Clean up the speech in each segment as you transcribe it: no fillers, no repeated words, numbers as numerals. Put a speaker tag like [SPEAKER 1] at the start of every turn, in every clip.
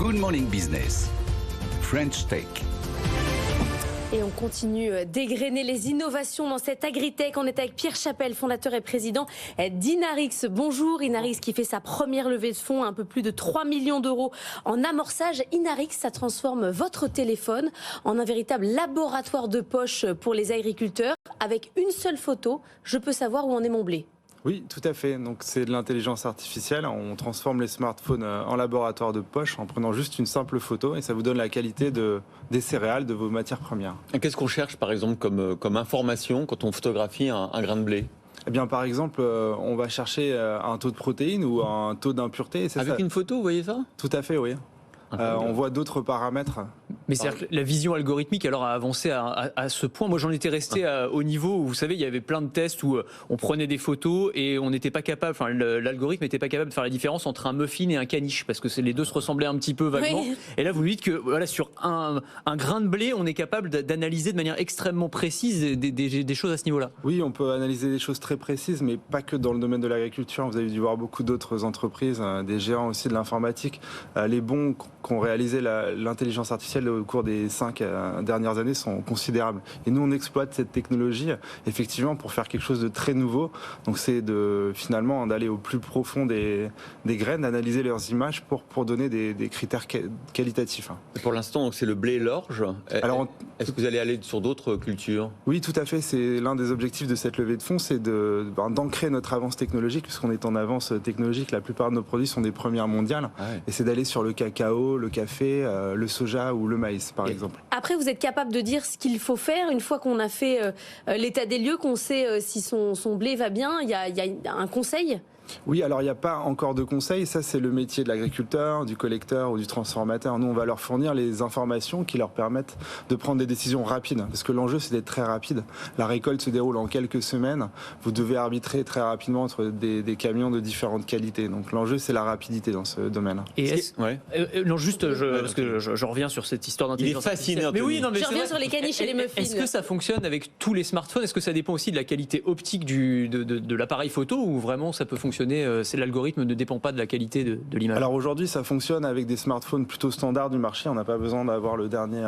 [SPEAKER 1] Good Morning Business, French Tech.
[SPEAKER 2] Et on continue d'égrener les innovations dans cette agritech. On est avec Pierre Chapelle, fondateur et président d'Inarix. Bonjour, Inarix qui fait sa première levée de fonds, un peu plus de 3 millions d'euros en amorçage. Inarix, ça transforme votre téléphone en un véritable laboratoire de poche pour les agriculteurs. Avec une seule photo, je peux savoir où en est mon blé.
[SPEAKER 3] Oui, tout à fait. Donc c'est de l'intelligence artificielle. On transforme les smartphones en laboratoire de poche en prenant juste une simple photo et ça vous donne la qualité des céréales, de vos matières premières.
[SPEAKER 4] Et qu'est-ce qu'on cherche par exemple comme information quand on photographie un grain de blé ?
[SPEAKER 3] Eh bien, par exemple, on va chercher un taux de protéines ou un taux d'impureté.
[SPEAKER 4] Avec une photo, vous voyez ça ?
[SPEAKER 3] Tout à fait, oui. On voit d'autres paramètres.
[SPEAKER 5] Mais c'est-à-dire que la vision algorithmique alors a avancé à ce point. Moi, j'en étais resté au niveau où, vous savez, il y avait plein de tests où on prenait des photos et on n'était pas capable, enfin, l'algorithme n'était pas capable de faire la différence entre un muffin et un caniche parce que les deux se ressemblaient un petit peu vaguement. Oui. Et là, vous nous dites que voilà, sur un grain de blé, on est capable d'analyser de manière extrêmement précise des choses à ce niveau-là.
[SPEAKER 3] Oui, on peut analyser des choses très précises, mais pas que dans le domaine de l'agriculture. Vous avez dû voir beaucoup d'autres entreprises, des géants aussi de l'informatique. Les bons qu'ont réalisé l'intelligence artificielle au cours des 5 dernières années sont considérables. Et nous, on exploite cette technologie effectivement pour faire quelque chose de très nouveau. Donc c'est finalement d'aller au plus profond des graines, d'analyser leurs images pour donner des critères qualitatifs.
[SPEAKER 4] Pour l'instant, c'est le blé et l'orge. Alors, est-ce que vous allez aller sur d'autres cultures ?
[SPEAKER 3] Oui, tout à fait. C'est l'un des objectifs de cette levée de fonds, c'est d'ancrer notre avance technologique, puisqu'on est en avance technologique. La plupart de nos produits sont des premières mondiales. Ah ouais. Et c'est d'aller sur le cacao, le café, le soja ou le maïs, par exemple.
[SPEAKER 2] Après, vous êtes capable de dire ce qu'il faut faire une fois qu'on a fait l'état des lieux, qu'on sait si son blé va bien. Il y a un conseil ?
[SPEAKER 3] Oui, alors il n'y a pas encore de conseils, ça c'est le métier de l'agriculteur, du collecteur ou du transformateur. Nous on va leur fournir les informations qui leur permettent de prendre des décisions rapides, parce que l'enjeu c'est d'être très rapide. La récolte se déroule en quelques semaines, vous devez arbitrer très rapidement entre des camions de différentes qualités. Donc l'enjeu c'est la rapidité dans ce domaine.
[SPEAKER 5] Et non, juste, parce que je reviens sur cette histoire d'intelligence artificielle.
[SPEAKER 4] Mais
[SPEAKER 2] oui, je reviens sur les caniches et les muffins.
[SPEAKER 5] Est-ce que ça fonctionne avec tous les smartphones ? Est-ce que ça dépend aussi de la qualité optique de l'appareil photo, ou vraiment ça peut fonctionner ? C'est l'algorithme ne dépend pas de la qualité de l'image.
[SPEAKER 3] Alors aujourd'hui, ça fonctionne avec des smartphones plutôt standards du marché. On n'a pas besoin d'avoir le dernier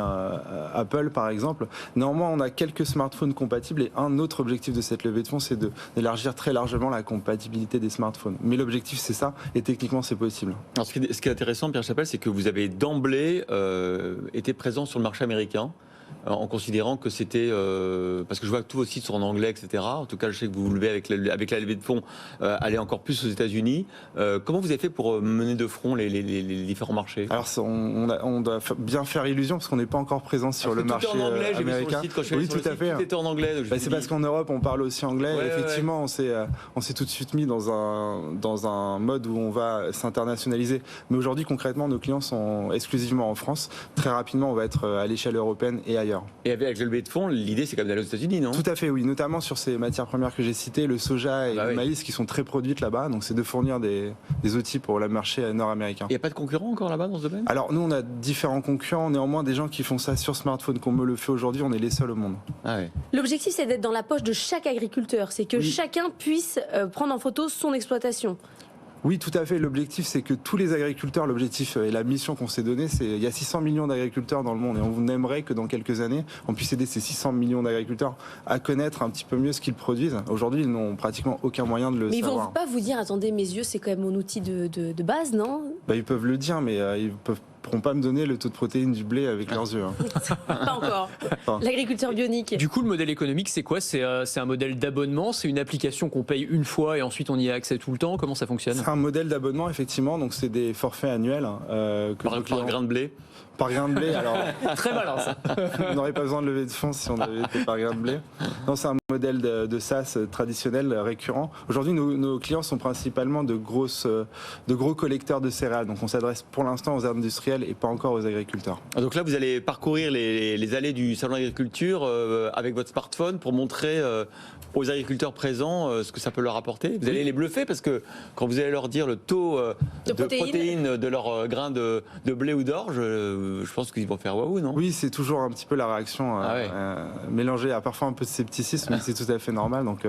[SPEAKER 3] Apple, par exemple. Néanmoins, on a quelques smartphones compatibles et un autre objectif de cette levée de fonds, c'est d'élargir très largement la compatibilité des smartphones. Mais l'objectif, c'est ça, et techniquement, c'est possible.
[SPEAKER 4] Alors, ce qui est intéressant, Pierre Chapelle, c'est que vous avez d'emblée été présent sur le marché américain, en considérant que c'était... parce que je vois que tous vos sites sont en anglais, etc. En tout cas, je sais que vous vous levez avec la levée de fonds, aller encore plus aux États-Unis. Comment vous avez fait pour mener de front les différents marchés ?
[SPEAKER 3] Alors, on doit bien faire illusion, parce qu'on n'est pas encore présent sur le marché américain.
[SPEAKER 4] Tout est en anglais, j'ai vu sur le site, quand je suis allé sur le site, tout était en anglais.
[SPEAKER 3] C'est parce qu'en Europe, on parle aussi anglais. Ouais, effectivement, on s'est tout de suite mis dans un mode où on va s'internationaliser. Mais aujourd'hui, concrètement, nos clients sont exclusivement en France. Très rapidement, on va être à l'échelle européenne et ailleurs.
[SPEAKER 4] Et avec le levée de fonds, l'idée c'est quand même d'aller aux États-Unis, non ?
[SPEAKER 3] Tout à fait, oui. Notamment sur ces matières premières que j'ai citées, le soja et le maïs qui sont très produites là-bas. Donc c'est de fournir des outils pour le marché nord-américain.
[SPEAKER 4] Il n'y a pas de concurrents encore là-bas dans ce domaine ?
[SPEAKER 3] Alors nous, on a différents concurrents. Néanmoins, des gens qui font ça sur smartphone, comme me le fait aujourd'hui, on est les seuls au monde.
[SPEAKER 4] Ah ouais.
[SPEAKER 2] L'objectif, c'est d'être dans la poche de chaque agriculteur. C'est que chacun puisse prendre en photo son exploitation.
[SPEAKER 3] Oui, tout à fait. L'objectif, c'est que tous les agriculteurs, l'objectif et la mission qu'on s'est donnée, c'est il y a 600 millions d'agriculteurs dans le monde et on aimerait que dans quelques années, on puisse aider ces 600 millions d'agriculteurs à connaître un petit peu mieux ce qu'ils produisent. Aujourd'hui, ils n'ont pratiquement aucun moyen de le savoir.
[SPEAKER 2] Mais ils ne vont pas vous dire, attendez, mes yeux, c'est quand même mon outil de base, non ?
[SPEAKER 3] Ils peuvent le dire, mais ils pourront pas me donner le taux de protéines du blé avec leurs yeux.
[SPEAKER 2] Pas encore. L'agriculteur bionique.
[SPEAKER 5] Du coup, le modèle économique, c'est quoi ? C'est un modèle d'abonnement ? C'est une application qu'on paye une fois et ensuite on y a accès tout le temps ? Comment ça fonctionne ?
[SPEAKER 3] C'est un modèle d'abonnement, effectivement. Donc, c'est des forfaits annuels.
[SPEAKER 4] Par grain de blé ?
[SPEAKER 3] Par grain de blé, alors...
[SPEAKER 5] Très malin, ça.
[SPEAKER 3] On n'aurait pas besoin de lever de fonds si on avait été par grain de blé. Non, c'est un modèle de SaaS traditionnel, récurrent. Aujourd'hui, nos clients sont principalement de gros collecteurs de céréales. Donc, on s'adresse pour l'instant aux industriels et pas encore aux agriculteurs.
[SPEAKER 4] Donc là, vous allez parcourir les allées du salon d'agriculture avec votre smartphone pour montrer aux agriculteurs présents ce que ça peut leur apporter. Vous allez les bluffer parce que quand vous allez leur dire le taux de protéines de leur grain de blé ou d'orge, je pense qu'ils vont faire waouh, non?
[SPEAKER 3] Oui, c'est toujours un petit peu la réaction mélangée à parfois un peu de scepticisme, mais c'est tout à fait normal. Donc,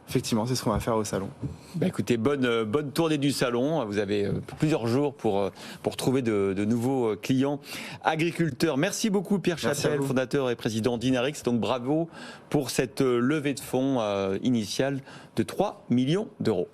[SPEAKER 3] effectivement, c'est ce qu'on va faire au salon.
[SPEAKER 4] Bah écoutez, bonne tournée du salon. Vous avez plusieurs jours pour trouver de nouveaux clients agriculteurs. Merci beaucoup Pierre Chapelle, fondateur et président d'Inarix. Donc bravo pour cette levée de fonds initiale de 3 millions d'euros.